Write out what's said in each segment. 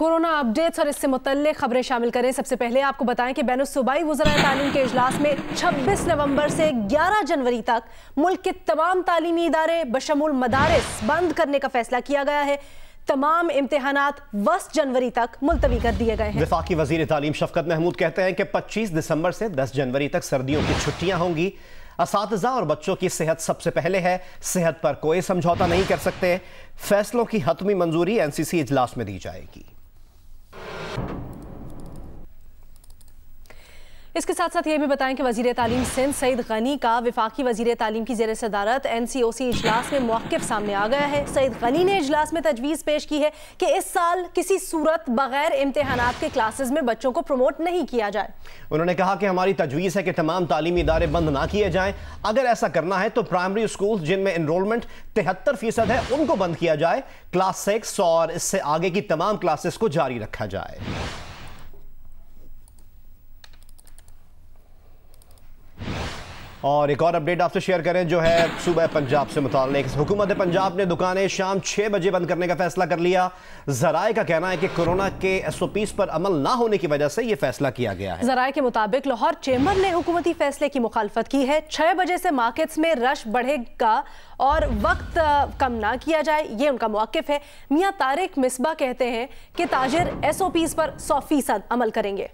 Corona updates और इससे मुतल्लिक़ खबरें शामिल करें। सबसे पहले आपको बताएं कि बैनुस-सूबाई वज़राए तालीम के इजलास में 26 नवंबर से 11 जनवरी तक मुल्क के तमाम तालीमी इदारे बशमूल मदारिस बंद करने का फैसला किया गया है। तमाम इम्तिहानात 10 जनवरी तक मुलतवी कर दिए गए हैं। वफाकी वज़ीर तालीम शफ़कत महमूद कहते हैं कि 25 दिसंबर से 10 जनवरी तक सर्दियों की छुट्टियां होंगी। असातिज़ा और बच्चों की सेहत सबसे पहले है, सेहत पर कोई समझौता नहीं कर सकते। फैसलों की हतमी मंजूरी एनसीसी इजलास में दी जाएगी। इसके साथ साथ ये भी बताएं कि वज़ीर तालीम सिंध सईद गनी का वफाकी वज़ीर तालीम की ज़ेर सदारत NCOC इजलास में मौक़िफ़ सामने आ गया है। सईद गनी ने इजलास में तजवीज़ पेश की है कि इस साल किसी सूरत बगैर इम्तिहानात के क्लासेस में बच्चों को प्रमोट नहीं किया जाए। उन्होंने कहा कि हमारी तजवीज़ है कि तमाम तालीमी इदारे बंद ना किए जाएं। अगर ऐसा करना है तो प्राइमरी स्कूल जिनमें इनरोलमेंट 73% है उनको बंद किया जाए। क्लास 6 और इससे आगे की तमाम क्लासेस को जारी रखा जाए। और एक और अपडेट आपसे शेयर करें जो है सूबा पंजाब से मुताल्लिक। हुकूमत पंजाब ने दुकानें शाम 6 बजे बंद करने का फैसला कर लिया। ज़राए का कहना है कि कोरोना के SOPs पर अमल ना होने की वजह से यह फैसला किया गया है। ज़राए के मुताबिक लाहौर चेंबर ने हुकूमती फैसले की मुखालफत की है। 6 बजे से मार्केट्स में रश बढ़ेगा और वक्त कम ना किया जाए, ये उनका मौक़िफ़ है। मियां तारिक मिसबा कहते हैं कि ताजिर SOPs पर 100% अमल करेंगे।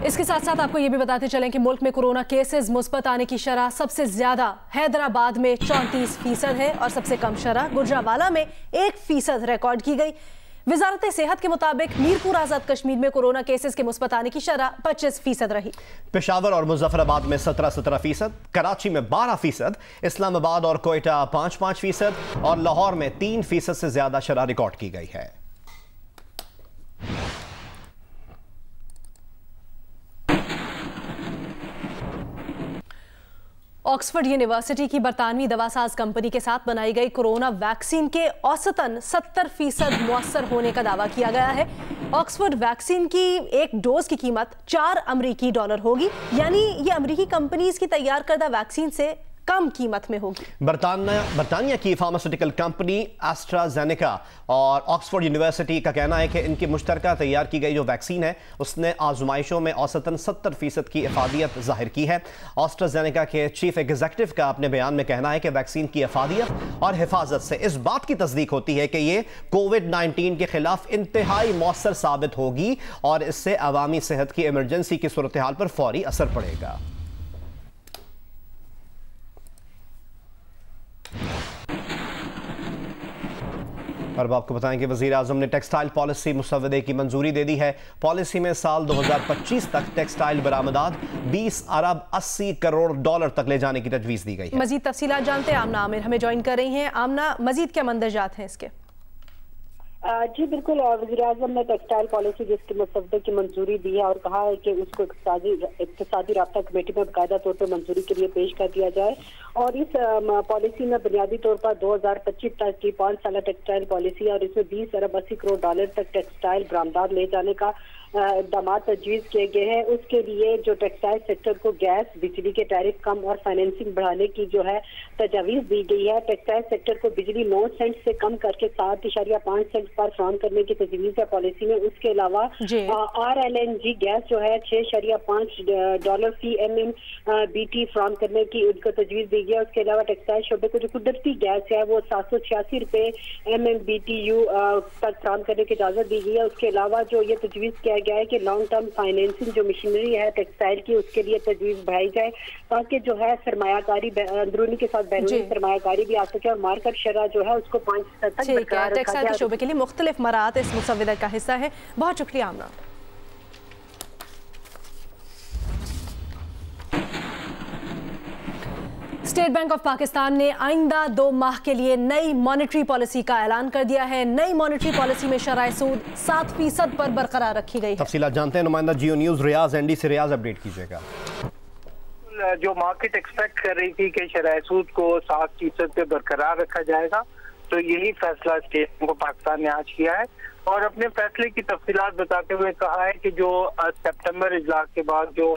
इसके साथ साथ आपको ये भी बताते चलें कि मुल्क में कोरोना केसेस मुस्बत आने की शरह सबसे ज्यादा हैदराबाद में 34% है और सबसे कम शरह गुजरावाला में 1% रिकॉर्ड की गई। वजारत सेहत के मुताबिक मीरपुर आजाद कश्मीर में कोरोना केसेस के मुस्बत आने की शरह 25% रही। पेशावर और मुजफ्फराबाद में 17%, कराची में 12%, इस्लामाबाद और कोयटा 5% और लाहौर में 3% से ज्यादा शरह रिकॉर्ड की गई है। ऑक्सफोर्ड यूनिवर्सिटी की बरतानवी दवासाज कंपनी के साथ बनाई गई कोरोना वैक्सीन के औसतन 70% मुअस्सर होने का दावा किया गया है। ऑक्सफोर्ड वैक्सीन की एक डोज की कीमत $4 होगी, यानी ये अमरीकी कंपनीज की तैयार करदा वैक्सीन से कम कीमत में होगी। बरतानिया की फार्मास्यूटिकल कंपनी एस्ट्राजेनेका और ऑक्सफोर्ड यूनिवर्सिटी का कहना है कि इनकी मुश्तरका तैयार की गई जो वैक्सीन है उसने आजमाइशों में औसतन 70% की इफादियत जाहिर की है। एस्ट्राजेनेका के चीफ एग्जीक्यूटिव का अपने बयान में कहना है कि वैक्सीन की इफादियत और हिफाजत से इस बात की तस्दीक होती है कि ये कोविड-19 के खिलाफ इंतहाई मौसर साबित होगी और इससे अवामी सेहत की इमरजेंसी की सूरत हाल पर फौरी असर पड़ेगा। और अब आपको बताएं कि वज़ीर आज़म ने टेक्सटाइल पॉलिसी मुसव्वदे की मंजूरी दे दी है। पॉलिसी में साल 2025 तक टेक्सटाइल बरामदात $20 अरब 80 करोड़ तक ले जाने की तजवीज़ दी गई है। मजीद तफसीलात जानते हैं आमना आमिर हमें ज्वाइन कर रही हैं। आमना, मजीद क्या मंदरजात हैं इसके? जी बिल्कुल, वज़ीर आज़म ने टेक्सटाइल पॉलिसी जिसके मसवदे की मंजूरी दी है और कहा है कि उसको इक़्तिसादी राब्ता कमेटी में बाकायदा तौर पर मंजूरी के लिए पेश कर दिया जाए। और इस पॉलिसी में बुनियादी तौर पर 2025 तक की 5 साल टेक्सटाइल पॉलिसी है और इसमें $20 अरब 80 करोड़ तक टेक्सटाइल बरामदात ले जाने का इक़दाम तजवीज़ किए गए हैं। उसके लिए जो टेक्सटाइल सेक्टर को गैस, बिजली के टैरिफ कम और फाइनेंसिंग बढ़ाने की जो है तजवीज़ दी गई है। टेक्सटाइल सेक्टर को बिजली 9 सेंट से कम करके 7.5 सेंट पर फराहम करने की तजवीज़ है पॉलिसी में। उसके अलावा RLNG गैस जो है $6.5 फी MMBT फराहम करने की उनको तजवीज़ दी गई है। उसके अलावा टेक्सटाइल शोबे को जो कुदरती गैस है वो $786 MMBTU तक फराहम करने की इजाज़त दी गई है। उसके अलावा जो ये तजवीज़ किया गया है कि लॉन्ग टर्म फाइनेंसिंग जो मशीनरी है टेक्सटाइल की उसके लिए तजवीज़ बढ़ाई जाए ताकि जो है सरमायाकारी अंदरूनी के साथ बैरूनी सरमायाकारी भी आ सके और मार्केट शरह जो है उसको 5% तक बरकरार रखा जाए। टेक्सटाइल के शोबे के लिए मुख्तलिफ मराहत इस मुसव्वदे का हिस्सा है। बहुत शुक्रिया आमना। स्टेट बैंक ऑफ पाकिस्तान ने आइंदा 2 माह के लिए नई मॉनेटरी पॉलिसी का ऐलान कर दिया है। नई मॉनेटरी पॉलिसी में शरह सूद 7% पर बरकरार रखी गई है। तफसीलात जानते हैं नुमाइंदा जियो न्यूज़ रियाज एनडी से। रियाज, अपडेट कीजिएगा। जो मार्केट एक्सपेक्ट कर रही थी कि शरह सूद को 7% पे बरकरार रखा जाएगा, तो यही फैसला स्टेट बैंक ऑफ पाकिस्तान ने आज किया है और अपने फैसले की तफसीलात बताते हुए कहा है कि जो सितंबर इजलास के बाद जो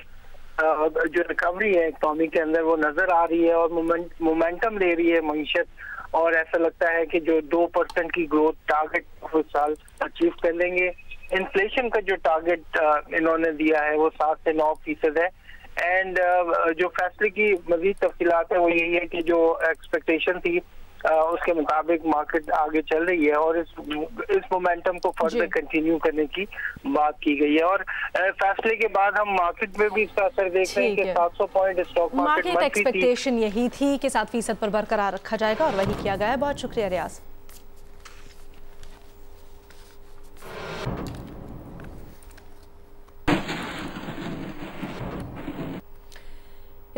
जो रिकवरी है इकोनॉमी के अंदर वो नजर आ रही है और मोमेंटम ले रही है मईशत, और ऐसा लगता है कि जो 2% की ग्रोथ टारगेट उस साल अचीव कर लेंगे। इन्फ्लेशन का जो टारगेट इन्होंने दिया है वो 7 से 9% है। एंड जो फैसले की मजीद तफसीलात है वो यही है कि जो एक्सपेक्टेशन थी उसके मुताबिक मार्केट आगे चल रही है और इस मोमेंटम को फर्दर कंटिन्यू करने की बात की गई है। और फैसले के बाद हम मार्केट में भी इसका असर देख रहे हैं कि 700 पॉइंट स्टॉक मार्केट एक्सपेक्टेशन यही थी कि 7% पर बरकरार रखा जाएगा और वही किया गया है। बहुत शुक्रिया रियाज।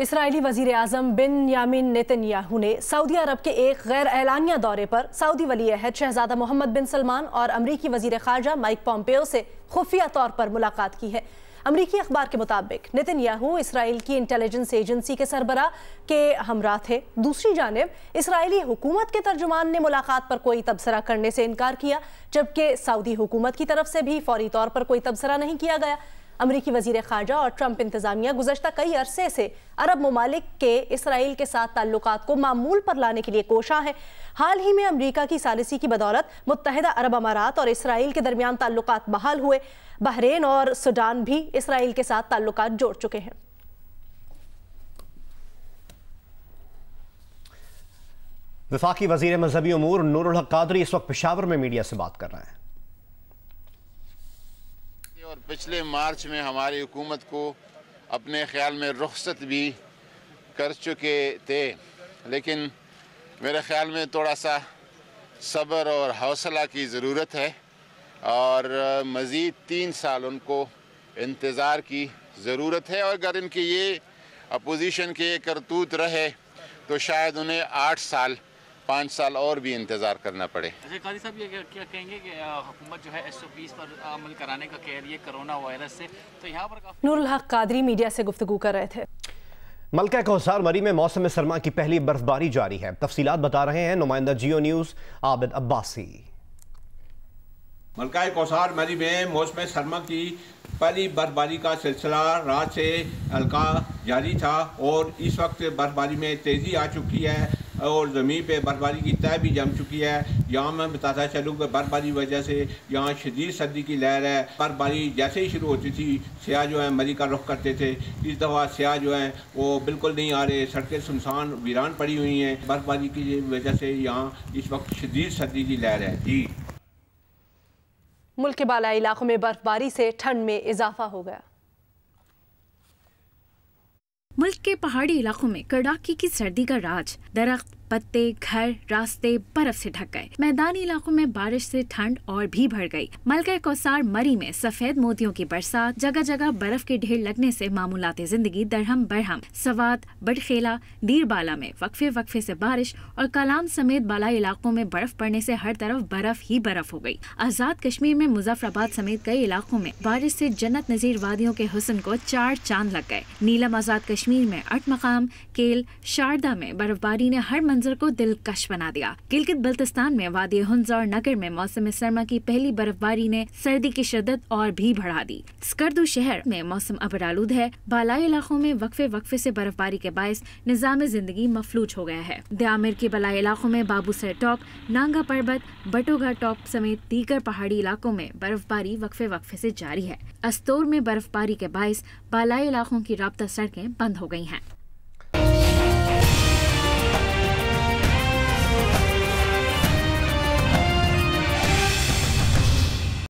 इसराइली वजीर आजम बिनयामिन नेतन्याहू ने सऊदी अरब के एक गैर एलानिया दौरे पर सऊदी वली अहद शहजादा मोहम्मद बिन सलमान और अमरीकी वजीर खारजा माइक पॉम्पेओ से खुफिया तौर पर मुलाकात की है। अमरीकी अखबार के मुताबिक नेतन्याहू इसराइल की इंटेलिजेंस एजेंसी के सरबराह के हमरा थे। दूसरी जानिब इसराइली हुकूमत के तर्जुमान ने मुलाकात पर कोई तबसरा करने से इनकार किया, जबकि सऊदी हुकूमत की तरफ से भी फौरी तौर पर कोई तबसरा नहीं किया गया। अमरीकी वजीर खारजा और ट्रंप इंतजामिया गुज़श्ता कई अरसे से अरब ममालिक के इसराइल के साथ ताल्लुकात को मामूल पर लाने के लिए कोशा है। हाल ही में अमरीका की सालिसी की बदौलत मुत्तहिदा अरब अमारात और इसराइल के दरमियान ताल्लुकात बहाल हुए। बहरीन और सूडान भी इसराइल के साथ ताल्लुकात जोड़ चुके हैं। वफाकी वजीर मजहबी उमूर नूरुल हक कादरी इस वक्त पेशावर में मीडिया से बात कर रहे हैं। और पिछले मार्च में हमारी हुकूमत को अपने ख्याल में रुखसत भी कर चुके थे, लेकिन मेरे ख्याल में थोड़ा सा सब्र और हौसला की ज़रूरत है और मज़ीद 3 साल उनको इंतज़ार की ज़रूरत है। और अगर इनकी ये अपोजिशन के करतूत रहे तो शायद उन्हें 8 साल 5 साल और भी इंतजार करना पड़े। अच्छा काजी साहब, ये क्या कहेंगे कि हुकूमत जो है SOPs पर अमल कराने का कह रही है कोरोना वायरस से, तो यहाँ पर नूरुल हक कादरी मीडिया से गुफ्तगू कर रहे थे। मलका कौसार मरी में मौसम सरमा की पहली बर्फबारी जारी है। तफसीलात बता रहे हैं नुमाइंदा जियो न्यूज़ आबिद अब्बासी। मलका कौसार मरी में मौसम सरमा की पहली बर्फबारी का सिलसिला रात से हल्का जारी था और इस वक्त बर्फबारी में तेज़ी आ चुकी है और ज़मीन पे बर्फबारी की तह भी जम चुकी है। यहाँ मैं बताता चलूँ कि बर्फबारी वजह से यहाँ शदीद सर्दी की लहर है। बर्फबारी जैसे ही शुरू होती थी सियाह जो है मरी का रुख करते थे। इस दफ़ा सियाह जो हैं वो बिल्कुल नहीं आ रहे, सड़कें सुनसान वीरान पड़ी हुई हैं। बर्फबारी की वजह से यहाँ इस वक्त शदीद सर्दी की लहर है। जी, मुल्क के बालाई इलाकों में बर्फबारी से ठंड में इजाफा हो गया। मुल्क के पहाड़ी इलाकों में कड़ाके की सर्दी का राज। दरख्त, पत्ते, घर, रास्ते बर्फ से ढक गए। मैदानी इलाकों में बारिश से ठंड और भी बढ़ गई। मलका कौसार मरी में सफेद मोतियों की बरसात, जगह जगह बर्फ के ढेर लगने से मामूलाते जिंदगी दरहम बरहम। सवात, बड़खेला, दीरबाला में वक्फे वक्फे से बारिश और कलाम समेत बालाई इलाकों में बर्फ पड़ने से हर तरफ बर्फ ही बर्फ हो गई। आजाद कश्मीर में मुजफ्फराबाद समेत कई इलाकों में बारिश से जन्नत नजीर वादियों के हुस्न को 4 चांद लग गए। नीलम आजाद कश्मीर में 8 मकाम, केल, शारदा में बर्फबारी ने हर मंजर को दिलकश बना दिया। गिलगित बल्तिस्तान में वादी हुंज़ और नगर में मौसम सरमा की पहली बर्फबारी ने सर्दी की शिद्दत और भी बढ़ा दी। स्कर्दू शहर में मौसम अबरालूद है। बालाई इलाकों में वक्फे वक्फे से बर्फबारी के बायस निजाम जिंदगी मफलूज हो गया है। द्यामिर के बलाई इलाकों में बाबूसर टॉप, नांगा पर्वत, बटोगा टॉप समेत दीगर पहाड़ी इलाकों में बर्फबारी वक्फे वक्फे से जारी है। अस्तोर में बर्फबारी के बायस बालाई इलाकों की राब्ता सड़कें बंद हो गई हैं।